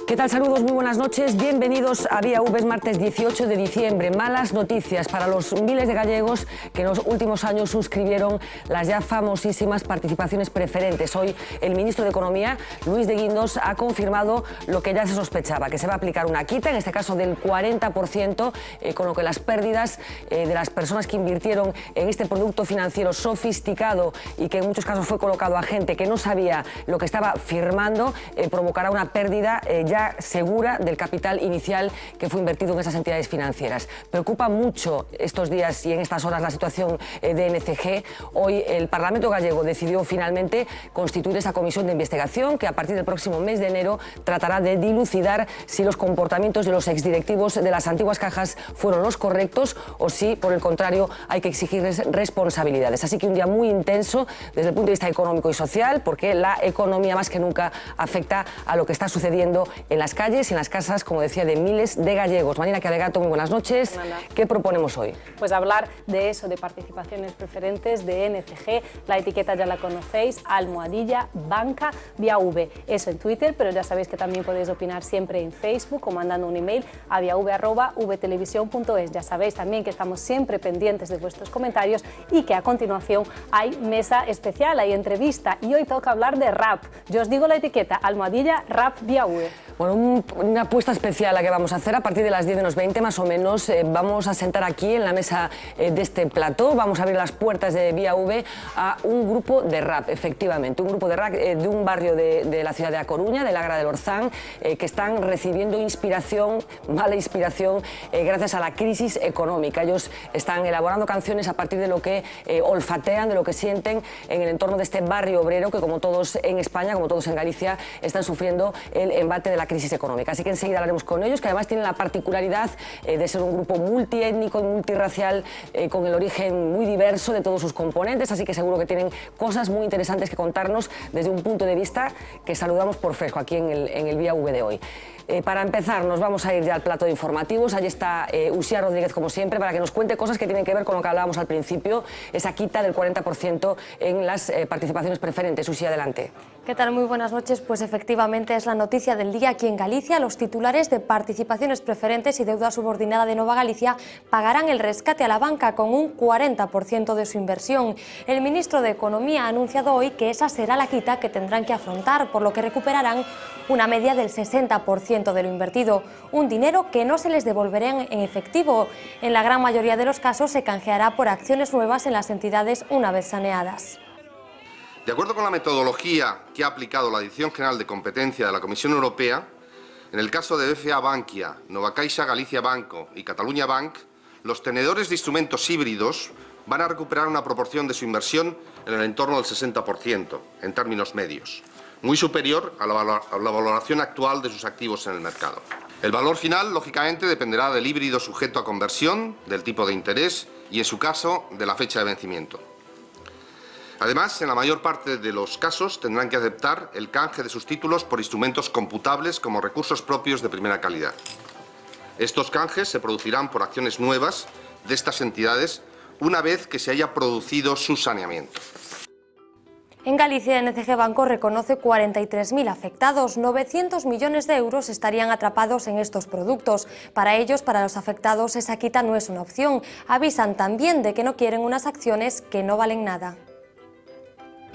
¿Qué tal? Saludos, muy buenas noches. Bienvenidos a Vía V, es martes 18 de diciembre. Malas noticias para los miles de gallegos que en los últimos años suscribieron las ya famosísimas participaciones preferentes. Hoy el ministro de Economía, Luis de Guindos, ha confirmado lo que ya se sospechaba, que se va a aplicar una quita, en este caso del 40%, con lo que las pérdidas de las personas que invirtieron en este producto financiero sofisticado y que en muchos casos fue colocado a gente que no sabía lo que estaba firmando, provocará una pérdida ya segura del capital inicial que fue invertido en esas entidades financieras. Preocupa mucho estos días y en estas horas la situación de NCG. Hoy el Parlamento gallego decidió finalmente constituir esa comisión de investigación que a partir del próximo mes de enero tratará de dilucidar si los comportamientos de los exdirectivos de las antiguas cajas fueron los correctos o si, por el contrario, hay que exigirles responsabilidades. Así que un día muy intenso desde el punto de vista económico y social, porque la economía más que nunca afecta a lo que está sucediendo en las calles y en las casas, como decía, de miles de gallegos. Marina Calegato, muy buenas noches. ¿Qué proponemos hoy? Pues hablar de eso, de participaciones preferentes, de NCG. La etiqueta ya la conocéis, almohadilla banca vía V. Eso en Twitter, pero ya sabéis que también podéis opinar siempre en Facebook o mandando un email a viav@vtelevisión.es. Ya sabéis también que estamos siempre pendientes de vuestros comentarios y que a continuación hay mesa especial, hay entrevista y hoy toca hablar de rap. Yo os digo la etiqueta, almohadilla rap vía V. Bueno, una apuesta especial la que vamos a hacer a partir de las 10:20 más o menos. Vamos a sentar aquí en la mesa de este plató, vamos a abrir las puertas de Vía V a un grupo de rap, efectivamente, un grupo de rap de un barrio de la ciudad de A Coruña, del Agra del Orzán, que están recibiendo inspiración, mala inspiración, gracias a la crisis económica. Ellos están elaborando canciones a partir de lo que olfatean, de lo que sienten en el entorno de este barrio obrero que, como todos en España, como todos en Galicia, están sufriendo el embate de la crisis económica. Así que enseguida hablaremos con ellos, que además tienen la particularidad de ser un grupo multiétnico y multirracial, con el origen muy diverso de todos sus componentes, así que seguro que tienen cosas muy interesantes que contarnos desde un punto de vista que saludamos por fresco aquí en el Vía V de hoy. Para empezar, nos vamos a ir ya al plato de informativos. Allí está Uxía Rodríguez, como siempre, para que nos cuente cosas que tienen que ver con lo que hablábamos al principio, esa quita del 40% en las participaciones preferentes. Uxía, adelante. ¿Qué tal? Muy buenas noches. Pues efectivamente es la noticia del día aquí en Galicia. Los titulares de participaciones preferentes y deuda subordinada de Nova Galicia pagarán el rescate a la banca con un 40% de su inversión. El ministro de Economía ha anunciado hoy que esa será la quita que tendrán que afrontar, por lo que recuperarán una media del 60% de lo invertido, un dinero que no se les devolverá en efectivo. En la gran mayoría de los casos se canjeará por acciones nuevas en las entidades una vez saneadas. De acuerdo con la metodología que ha aplicado la Dirección General de Competencia de la Comisión Europea, en el caso de BCA Bankia, Nova Caixa Galicia Banco y Catalunya Bank, los tenedores de instrumentos híbridos van a recuperar una proporción de su inversión en el entorno del 60%, en términos medios, muy superior a la valoración actual de sus activos en el mercado. El valor final, lógicamente, dependerá del híbrido sujeto a conversión, del tipo de interés y, en su caso, de la fecha de vencimiento. Además, en la mayor parte de los casos tendrán que aceptar el canje de sus títulos por instrumentos computables como recursos propios de primera calidad. Estos canjes se producirán por acciones nuevas de estas entidades una vez que se haya producido su saneamiento. En Galicia, NCG Banco reconoce 43.000 afectados. 900 millones de euros estarían atrapados en estos productos. Para ellos, para los afectados, esa quita no es una opción. Avisan también de que no quieren unas acciones que no valen nada.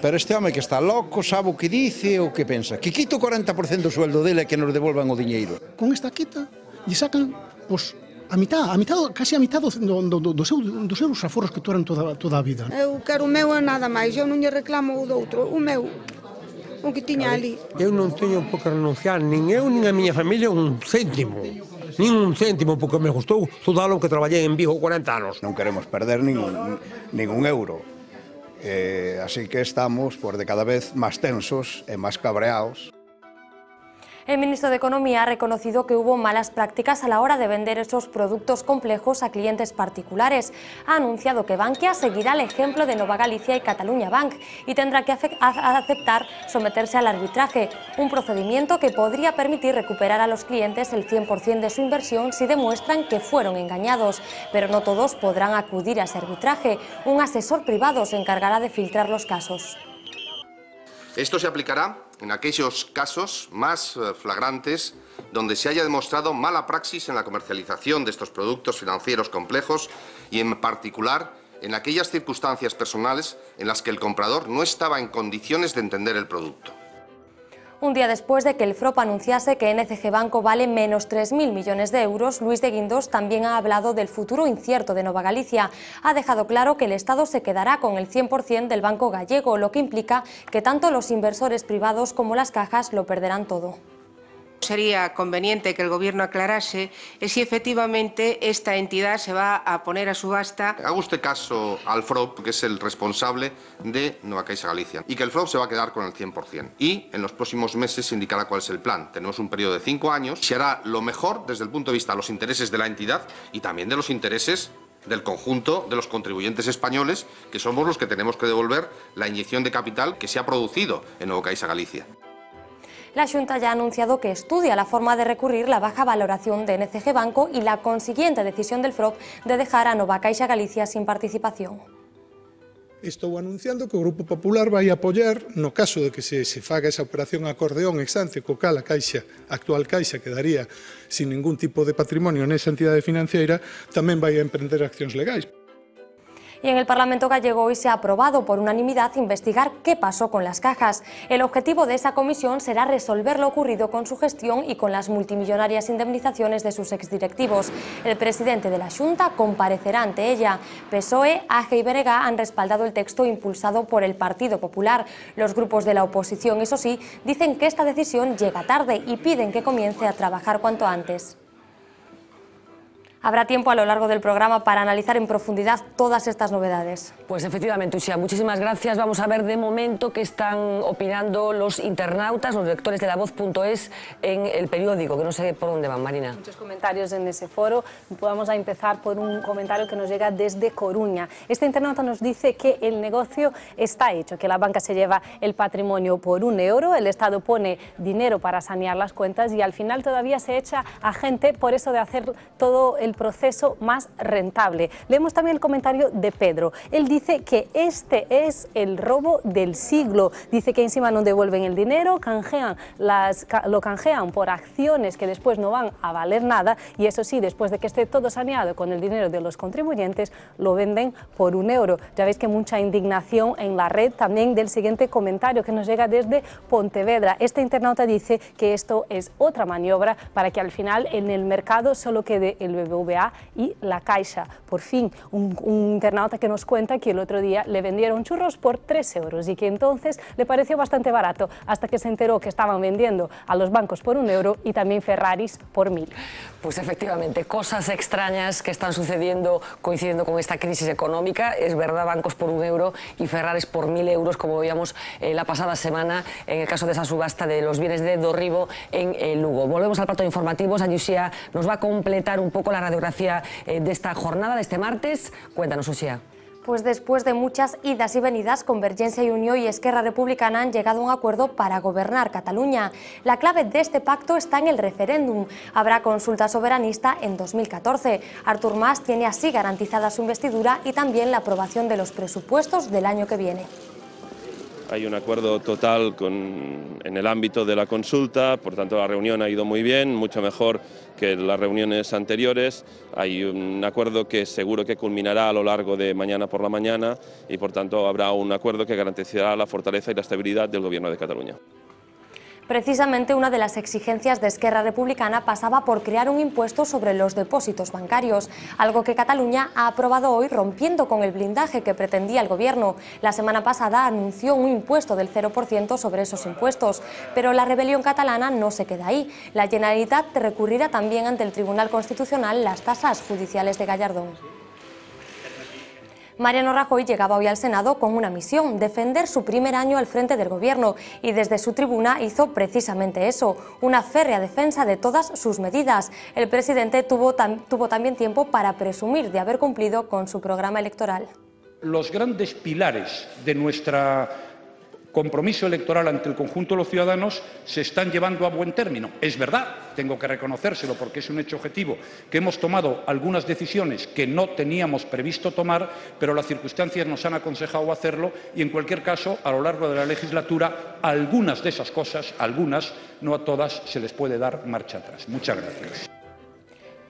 Pero este home que está loco, sabe o que dice ou que pensa. Que quita o 40% do sueldo dele e que nos devolvan o diñeiro. Con esta quita, lle sacan, pois, casi a mitad dos seus aforros que tueran toda a vida. Eu quero o meu e nada máis, eu non lle reclamo o do outro, o meu, o que tiña ali. Eu non teño por que renunciar, nin eu, nin a miña familia, un céntimo. Nin un céntimo, porque me gustou estudalo que traballei en Vigo 40 anos. Non queremos perder ningún euro. Así que estamos de cada vez máis tensos e máis cabreados. El ministro de Economía ha reconocido que hubo malas prácticas a la hora de vender esos productos complejos a clientes particulares. Ha anunciado que Bankia seguirá el ejemplo de Nova Galicia y Catalunya Bank y tendrá que aceptar someterse al arbitraje, un procedimiento que podría permitir recuperar a los clientes el 100% de su inversión si demuestran que fueron engañados. Pero no todos podrán acudir a ese arbitraje. Un asesor privado se encargará de filtrar los casos. Esto se aplicará en aquellos casos más flagrantes donde se haya demostrado mala praxis en la comercialización de estos productos financieros complejos y, en particular, en aquellas circunstancias personales en las que el comprador no estaba en condiciones de entender el producto. Un día después de que el FROP anunciase que NCG Banco vale menos 3.000 millones de euros, Luis de Guindos también ha hablado del futuro incierto de Nova Galicia. Ha dejado claro que el Estado se quedará con el 100% del banco gallego, lo que implica que tanto los inversores privados como las cajas lo perderán todo. Sería conveniente que el Gobierno aclarase si efectivamente esta entidad se va a poner a subasta. Haga usted caso al FROP, que es el responsable de Nova Caixa Galicia, y que el FROP se va a quedar con el 100%. Y en los próximos meses se indicará cuál es el plan. Tenemos un periodo de 5 años. Se hará lo mejor desde el punto de vista de los intereses de la entidad y también de los intereses del conjunto de los contribuyentes españoles, que somos los que tenemos que devolver la inyección de capital que se ha producido en Nova Caixa Galicia. La Xunta ya ha anunciado que estudia la forma de recurrir la baja valoración de NCG Banco y la consiguiente decisión del FROP de dejar a Nova Caixa Galicia sin participación. Estou anunciando que o Grupo Popular vai apoiar, no caso de que se faga esa operación acordeón ex ante, co cal a actual Caixa quedaría sin ningún tipo de patrimonio nesa entidade financiera, tamén vai a emprender accións legais. Y en el Parlamento gallego hoy se ha aprobado por unanimidad investigar qué pasó con las cajas. El objetivo de esa comisión será resolver lo ocurrido con su gestión y con las multimillonarias indemnizaciones de sus exdirectivos. El presidente de la Xunta comparecerá ante ella. PSOE, AG y BNG han respaldado el texto impulsado por el Partido Popular. Los grupos de la oposición, eso sí, dicen que esta decisión llega tarde y piden que comience a trabajar cuanto antes. Habrá tiempo a lo largo del programa para analizar en profundidad todas estas novedades. Pues efectivamente, Uxía, muchísimas gracias. Vamos a ver de momento qué están opinando los internautas, los lectores de LaVoz.es en el periódico, que no sé por dónde van, Marina. Muchos comentarios en ese foro. Vamos a empezar por un comentario que nos llega desde Coruña. Este internauta nos dice que el negocio está hecho, que la banca se lleva el patrimonio por €1, el Estado pone dinero para sanear las cuentas y al final todavía se echa a gente por eso de hacer todo el proceso más rentable. Leemos también el comentario de Pedro. Él dice que este es el robo del siglo. Dice que encima no devuelven el dinero, lo canjean por acciones que después no van a valer nada y eso sí, después de que esté todo saneado con el dinero de los contribuyentes, lo venden por €1. Ya veis que mucha indignación en la red también del siguiente comentario que nos llega desde Pontevedra. Este internauta dice que esto es otra maniobra para que al final en el mercado solo quede el BBVA y la Caixa. Por fin, un internauta que nos cuenta que el otro día le vendieron churros por €3 y que entonces le pareció bastante barato hasta que se enteró que estaban vendiendo a los bancos por €1 y también Ferraris por 1.000. Pues efectivamente, cosas extrañas que están sucediendo coincidiendo con esta crisis económica. Es verdad, bancos por €1 y Ferraris por 1.000 euros, como veíamos la pasada semana en el caso de esa subasta de los bienes de Dorribo en Lugo. Volvemos al plato de informativos. Uxía nos va a completar un poco la radiografía de esta jornada, de este martes. Cuéntanos, Uxía. Pues después de muchas idas y venidas, Convergencia y Unió y Esquerra Republicana han llegado a un acuerdo para gobernar Cataluña. La clave de este pacto está en el referéndum. Habrá consulta soberanista en 2014. Artur Mas tiene así garantizada su investidura y también la aprobación de los presupuestos del año que viene. Hay un acuerdo total en el ámbito de la consulta, por tanto la reunión ha ido muy bien, mucho mejor que las reuniones anteriores. Hay un acuerdo que seguro que culminará a lo largo de mañana por la mañana y por tanto habrá un acuerdo que garantizará la fortaleza y la estabilidad del Gobierno de Cataluña. Precisamente una de las exigencias de Esquerra Republicana pasaba por crear un impuesto sobre los depósitos bancarios, algo que Cataluña ha aprobado hoy rompiendo con el blindaje que pretendía el Gobierno. La semana pasada anunció un impuesto del 0% sobre esos impuestos, pero la rebelión catalana no se queda ahí. La Generalitat recurrirá también ante el Tribunal Constitucional las tasas judiciales de Gallardón. Mariano Rajoy llegaba hoy al Senado con una misión: defender su primer año al frente del Gobierno, y desde su tribuna hizo precisamente eso, una férrea defensa de todas sus medidas. El presidente tuvo también tiempo para presumir de haber cumplido con su programa electoral. Los grandes pilares de nuestro compromiso electoral ante el conjunto de los ciudadanos se están llevando a buen término. Es verdad, tengo que reconocérselo porque es un hecho objetivo, que hemos tomado algunas decisiones que no teníamos previsto tomar, pero las circunstancias nos han aconsejado hacerlo y, en cualquier caso, a lo largo de la legislatura, algunas de esas cosas, algunas, no a todas, se les puede dar marcha atrás. Muchas gracias.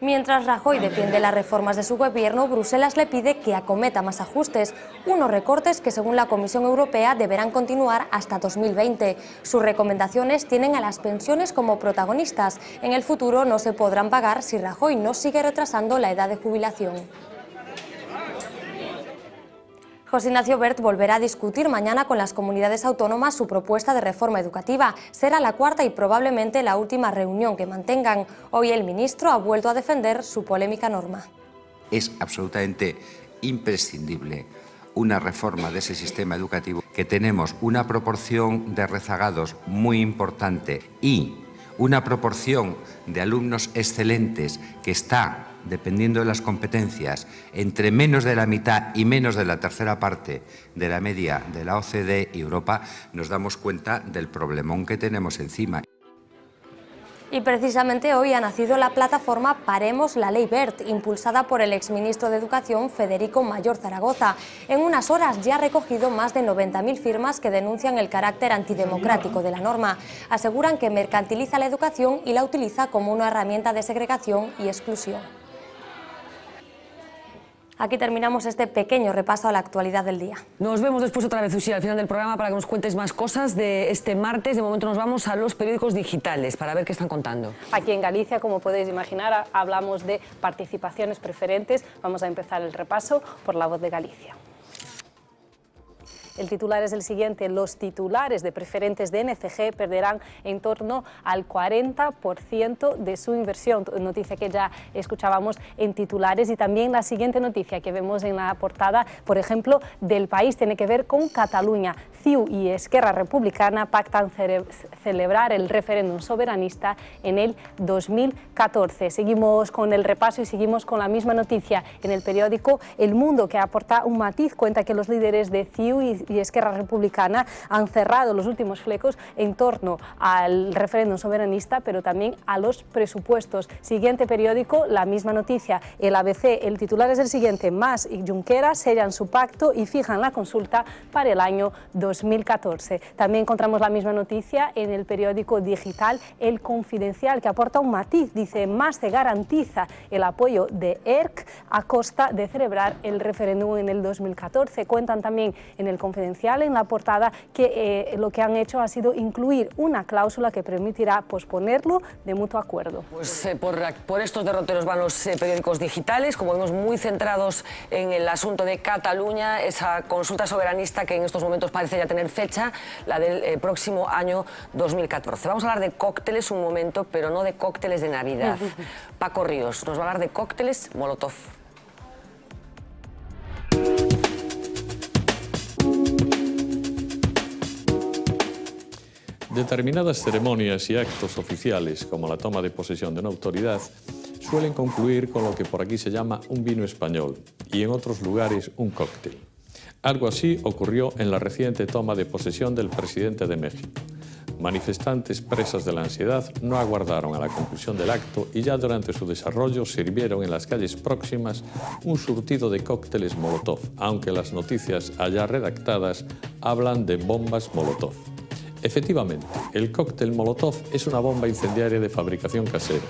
Mientras Rajoy defiende las reformas de su gobierno, Bruselas le pide que acometa más ajustes, unos recortes que, según la Comisión Europea, deberán continuar hasta 2020. Sus recomendaciones tienen a las pensiones como protagonistas. En el futuro no se podrán pagar si Rajoy no sigue retrasando la edad de jubilación. José Ignacio Wert volverá a discutir mañana con las comunidades autónomas su propuesta de reforma educativa. Será la cuarta y probablemente la última reunión que mantengan. Hoy el ministro ha vuelto a defender su polémica norma. Es absolutamente imprescindible una reforma de ese sistema educativo, que tenemos una proporción de rezagados muy importante y una proporción de alumnos excelentes que está, dependiendo de las competencias, entre menos de la mitad y menos de la tercera parte de la media de la OCDE y Europa, nos damos cuenta del problemón que tenemos encima. Y precisamente hoy ha nacido la plataforma Paremos la Ley Wert, impulsada por el exministro de Educación Federico Mayor Zaragoza. En unas horas ya ha recogido más de 90.000 firmas que denuncian el carácter antidemocrático de la norma. Aseguran que mercantiliza la educación y la utiliza como una herramienta de segregación y exclusión. Aquí terminamos este pequeño repaso a la actualidad del día. Nos vemos después otra vez, Uxía, al final del programa para que nos cuentes más cosas de este martes. De momento nos vamos a los periódicos digitales para ver qué están contando. Aquí en Galicia, como podéis imaginar, hablamos de participaciones preferentes. Vamos a empezar el repaso por La Voz de Galicia. El titular es el siguiente: los titulares de preferentes de NCG perderán en torno al 40% de su inversión. Noticia que ya escuchábamos en titulares. Y también la siguiente noticia que vemos en la portada, por ejemplo, del País, tiene que ver con Cataluña. CiU y Esquerra Republicana pactan celebrar el referéndum soberanista en el 2014. Seguimos con el repaso y seguimos con la misma noticia en el periódico El Mundo, que aporta un matiz. Cuenta que los líderes de CiU y Esquerra Republicana han cerrado los últimos flecos en torno al referéndum soberanista, pero también a los presupuestos. Siguiente periódico, la misma noticia, el ABC. El titular es el siguiente: Mas y Junqueras sellan su pacto y fijan la consulta para el año 2014. También encontramos la misma noticia en el periódico digital El Confidencial, que aporta un matiz. Dice: Mas se garantiza el apoyo de ERC a costa de celebrar el referéndum en el 2014. Cuentan también en el Confidencial, en la portada, que lo que han hecho ha sido incluir una cláusula que permitirá posponerlo de mutuo acuerdo. Pues por estos derroteros van los periódicos digitales, como vemos, muy centrados en el asunto de Cataluña, esa consulta soberanista que en estos momentos parece ya tener fecha, la del próximo año 2014. Vamos a hablar de cócteles un momento, pero no de cócteles de Navidad. Paco Ríos nos va a hablar de cócteles Molotov. Determinadas ceremonias y actos oficiales, como la toma de posesión de una autoridad, suelen concluir con lo que por aquí se llama un vino español y en otros lugares un cóctel. Algo así ocurrió en la reciente toma de posesión del presidente de México. Manifestantes presas de la ansiedad no aguardaron a la conclusión del acto y ya durante su desarrollo sirvieron en las calles próximas un surtido de cócteles Molotov, aunque las noticias allá redactadas hablan de bombas Molotov. Efectivamente, el cóctel Molotov es una bomba incendiaria de fabricación casera.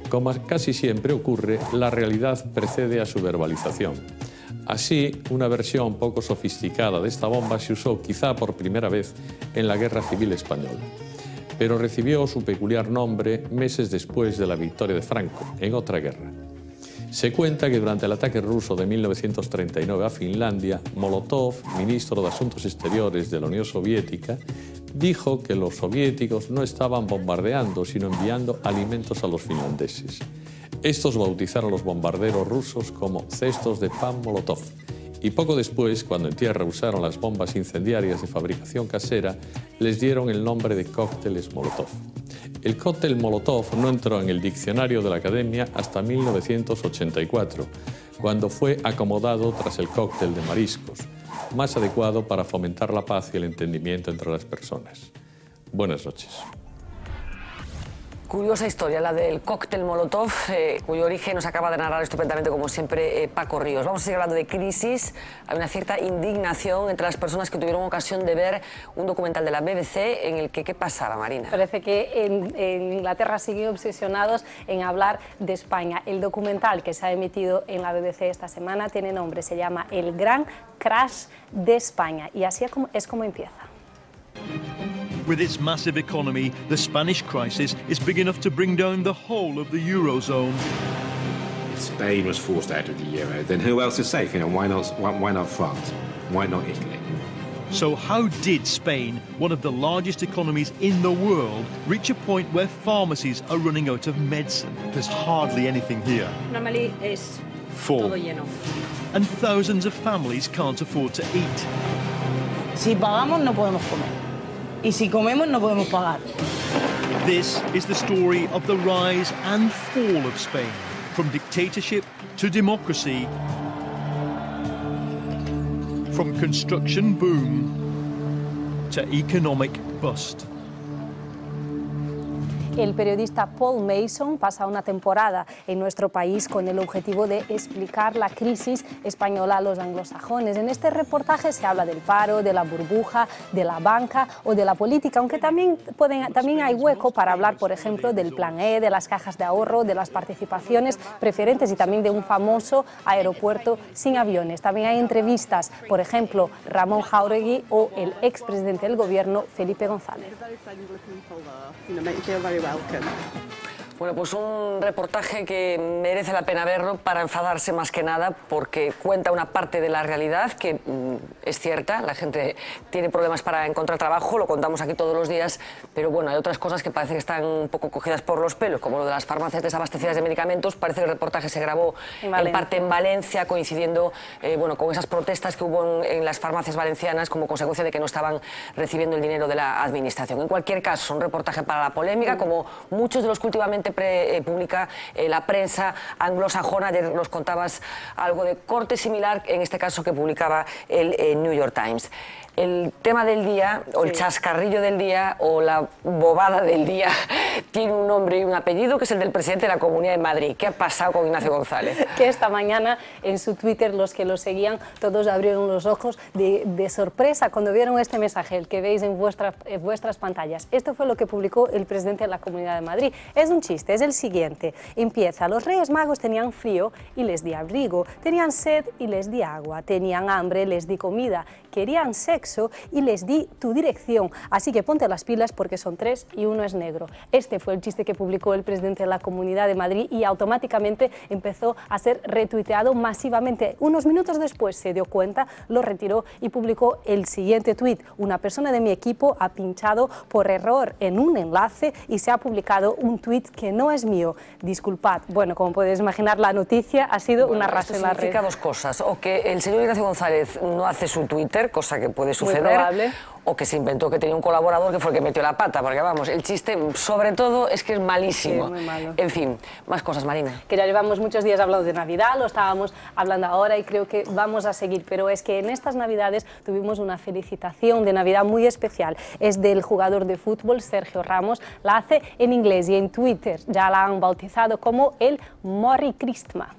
Como casi siempre ocurre, la realidad precede a su verbalización. Así, una versión poco sofisticada de esta bomba se usó quizá por primera vez en la Guerra Civil Española, pero recibió su peculiar nombre meses después de la victoria de Franco, en otra guerra. Se cuenta que durante el ataque ruso de 1939 a Finlandia, Molotov, ministro de Asuntos Exteriores de la Unión Soviética, dijo que los soviéticos no estaban bombardeando, sino enviando alimentos a los finlandeses. Estos bautizaron los bombarderos rusos como cestos de pan Molotov Y poco después, cuando en tierra usaron las bombas incendiarias de fabricación casera, les dieron el nombre de cócteles Molotov. El cóctel Molotov no entró en el diccionario de la Academia hasta 1984, cuando fue acomodado tras el cóctel de mariscos, más adecuado para fomentar la paz y el entendimiento entre las personas. Buenas noches. Curiosa historia, la del cóctel Molotov, cuyo origen nos acaba de narrar estupendamente, como siempre, Paco Ríos. Vamos a seguir hablando de crisis. Hay una cierta indignación entre las personas que tuvieron ocasión de ver un documental de la BBC en el que, ¿qué pasaba, Marina? Parece que en Inglaterra siguen obsesionados en hablar de España. El documental que se ha emitido en la BBC esta semana tiene nombre, se llama El Gran Crash de España. Y así es como empieza. With its massive economy, the Spanish crisis is big enough to bring down the whole of the Eurozone. If Spain was forced out of the euro, then who else is safe? Why not France? Why not Italy? So how did Spain, one of the largest economies in the world, reach a point where pharmacies are running out of medicine? There's hardly anything here. Normally es Full. todo lleno. And thousands of families can't afford to eat. Si pagamos no podemos comer. Y si comemos no podemos pagar. This is the story of the rise and fall of Spain, from dictatorship to democracy, from construction boom to economic bust. El periodista Paul Mason pasa una temporada en nuestro país con el objetivo de explicar la crisis española a los anglosajones. En este reportaje se habla del paro, de la burbuja, de la banca o de la política, aunque también hay hueco para hablar, por ejemplo, del Plan E, de las cajas de ahorro, de las participaciones preferentes y también de un famoso aeropuerto sin aviones. También hay entrevistas, por ejemplo, Ramón Jáuregui o el expresidente del gobierno, Felipe González. Bueno, pues un reportaje que merece la pena verlo para enfadarse más que nada, porque cuenta una parte de la realidad que es cierta. La gente tiene problemas para encontrar trabajo, lo contamos aquí todos los días, pero bueno, hay otras cosas que parece que están un poco cogidas por los pelos, como lo de las farmacias desabastecidas de medicamentos. Parece que el reportaje se grabó en parte en Valencia, coincidiendo bueno, con esas protestas que hubo en las farmacias valencianas como consecuencia de que no estaban recibiendo el dinero de la administración. En cualquier caso, un reportaje para la polémica, como muchos de los que últimamente publica la prensa anglosajona. Ayer nos contabas algo de corte similar, en este caso que publicaba el New York Times. El tema del día, o el chascarrillo del día, o la bobada del día, tiene un nombre y un apellido, que es el del presidente de la Comunidad de Madrid. ¿Qué ha pasado con Ignacio González? Que esta mañana en su Twitter los que lo seguían todos abrieron los ojos de sorpresa cuando vieron este mensaje, el que veis en vuestras pantallas. Esto fue lo que publicó el presidente de la Comunidad de Madrid. Es un chiste, es el siguiente. Empieza: los Reyes Magos tenían frío y les di abrigo, tenían sed y les di agua, tenían hambre, les di comida, querían sexo y les di tu dirección, así que ponte las pilas porque son 3 y 1 es negro. Este fue el chiste que publicó el presidente de la Comunidad de Madrid y automáticamente empezó a ser retuiteado masivamente. Unos minutos después se dio cuenta, lo retiró y publicó el siguiente tuit: una persona de mi equipo ha pinchado por error en un enlace y se ha publicado un tuit que no es mío. Disculpad. Bueno, como podéis imaginar, la noticia ha sido una raza en la red. Significa dos cosas: o que el señor Ignacio González no hace su Twitter, cosa que puede suceder, o que se inventó que tenía un colaborador que fue el que metió la pata, porque vamos, el chiste sobre todo es que es malísimo. Sí, muy malo. En fin, más cosas, Marina. Que ya llevamos muchos días hablando de Navidad, lo estábamos hablando ahora y creo que vamos a seguir, pero es que en estas Navidades tuvimos una felicitación de Navidad muy especial. Es del jugador de fútbol Sergio Ramos, la hace en inglés y en Twitter ya la han bautizado como el Merry Christmas.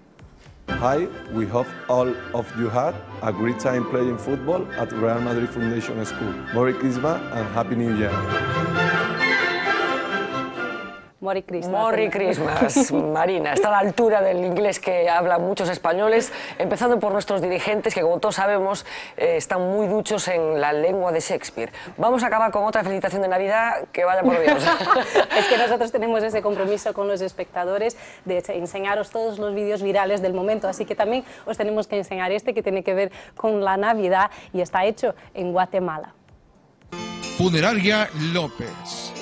Hi, we hope all of you had a great time playing football at Real Madrid Foundation School. Merry Christmas and Happy New Year. Merry Christmas. Merry Christmas, Marina. Está a la altura del inglés que hablan muchos españoles, empezando por nuestros dirigentes, que como todos sabemos están muy duchos en la lengua de Shakespeare. Vamos a acabar con otra felicitación de Navidad, que vaya por Dios. Es que nosotros tenemos ese compromiso con los espectadores de enseñaros todos los vídeos virales del momento, así que también os tenemos que enseñar este que tiene que ver con la Navidad y está hecho en Guatemala. Funeraria López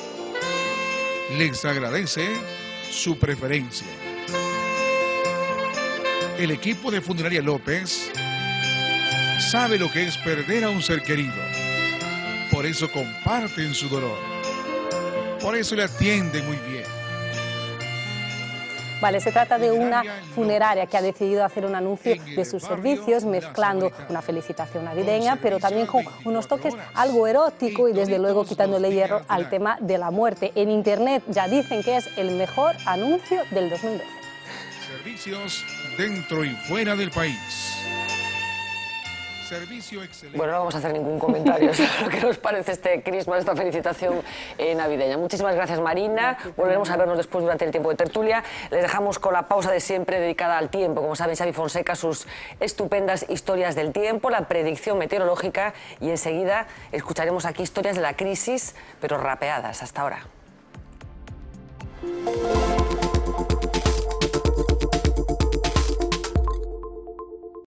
les agradece su preferencia. El equipo de Funeraria López sabe lo que es perder a un ser querido. Por eso comparten su dolor. Por eso le atienden muy bien. Vale, se trata de una funeraria que ha decidido hacer un anuncio de sus servicios, mezclando una felicitación navideña, pero también con unos toques algo eróticos y desde luego quitándole hierro al tema de la muerte. En Internet ya dicen que es el mejor anuncio del 2012. Servicios dentro y fuera del país. Servicio excelente. Bueno, no vamos a hacer ningún comentario sobre lo que nos parece este Christmas, esta felicitación navideña. Muchísimas gracias, Marina. Volveremos a vernos después durante el tiempo de tertulia. Les dejamos con la pausa de siempre dedicada al tiempo. Como saben, Xavi Fonseca, sus estupendas historias del tiempo, la predicción meteorológica y enseguida escucharemos aquí historias de la crisis, pero rapeadas. Hasta ahora.